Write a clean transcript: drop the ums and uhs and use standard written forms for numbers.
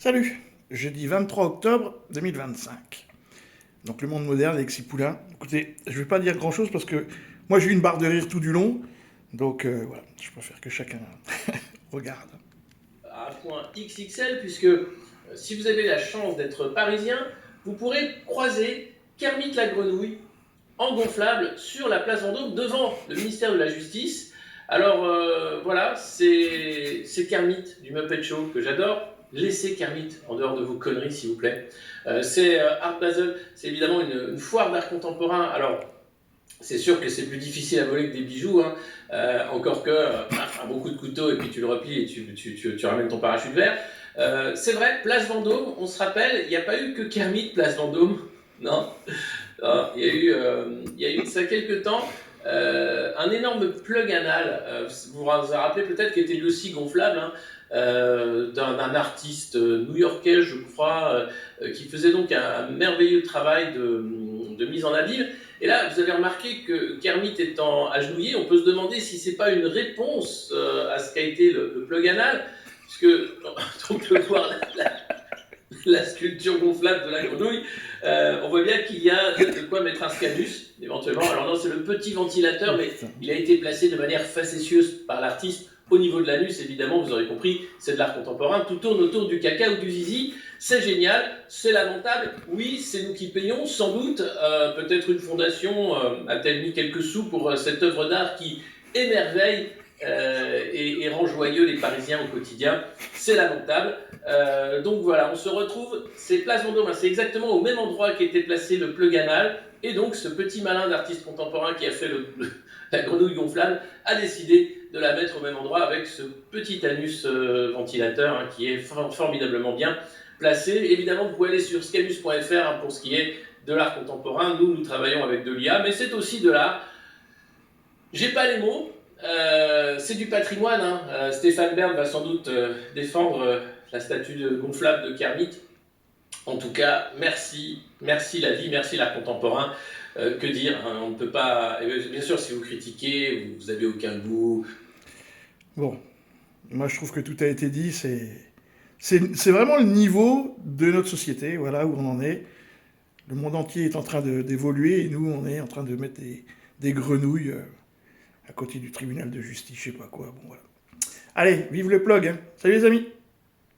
Salut, jeudi 23 octobre 2025. Donc le monde moderne avec ses poulains. Écoutez, je ne vais pas dire grand-chose parce que moi j'ai eu une barre de rire tout du long. Donc voilà, je préfère que chacun regarde. À un point XXL, puisque si vous avez la chance d'être parisien, vous pourrez croiser Kermit la grenouille en gonflable sur la place Vendôme devant le ministère de la Justice. Alors voilà, c'est Kermit du Muppet Show que j'adore. Laissez Kermit en dehors de vos conneries, s'il vous plaît. C'est Art Basel, c'est évidemment une foire d'art contemporain. Alors, c'est sûr que c'est plus difficile à voler que des bijoux, hein. Encore que un bon coup de couteau et puis tu le replies et tu ramènes ton parachute vert. C'est vrai, Place Vendôme, on se rappelle, il n'y a pas eu que Kermit Place Vendôme, non, non, il y a eu de ça quelques temps un énorme plug anal, vous vous rappelez peut-être, qui était lui aussi gonflable, hein, d'un artiste new-yorkais, je crois, qui faisait donc un merveilleux travail de mise en abîme. Et là, vous avez remarqué que Kermit étant agenouillé, on peut se demander si c'est pas une réponse à ce qu'a été le plug anal, puisque donc le voir la sculpture gonflable de la grenouille, on voit bien qu'il y a de quoi mettre un scanus, éventuellement. Alors non, c'est le petit ventilateur, mais il a été placé de manière facétieuse par l'artiste au niveau de l'anus, évidemment, vous aurez compris, c'est de l'art contemporain, tout tourne autour du caca ou du zizi, c'est génial, c'est lamentable, oui, c'est nous qui payons, sans doute, peut-être une fondation a-t-elle mis quelques sous pour cette œuvre d'art qui émerveille et rend joyeux les Parisiens au quotidien, c'est lamentable. Donc voilà, on se retrouve, c'est Place Vendôme, hein, c'est exactement au même endroit qu'était placé le plug anal, et donc ce petit malin d'artiste contemporain qui a fait la grenouille gonflable a décidé de la mettre au même endroit avec ce petit anus ventilateur, hein, qui est formidablement bien placé. Évidemment, vous pouvez aller sur scanus.fr, hein, pour ce qui est de l'art contemporain. Nous travaillons avec de l'IA, mais c'est aussi de l'art. J'ai pas les mots, c'est du patrimoine, hein. Stéphane Bern va sans doute défendre la statue gonflable de Kermit. En tout cas, merci la vie, merci l'art contemporain. Que dire, hein, on ne peut pas. Bien sûr, si vous critiquez, vous n'avez aucun goût. Bon, moi je trouve que tout a été dit, c'est vraiment le niveau de notre société, voilà où on en est. Le monde entier est en train d'évoluer et nous on est en train de mettre des grenouilles à côté du tribunal de justice, je sais pas quoi. Bon voilà. Allez, vive le plug, hein. Salut les amis.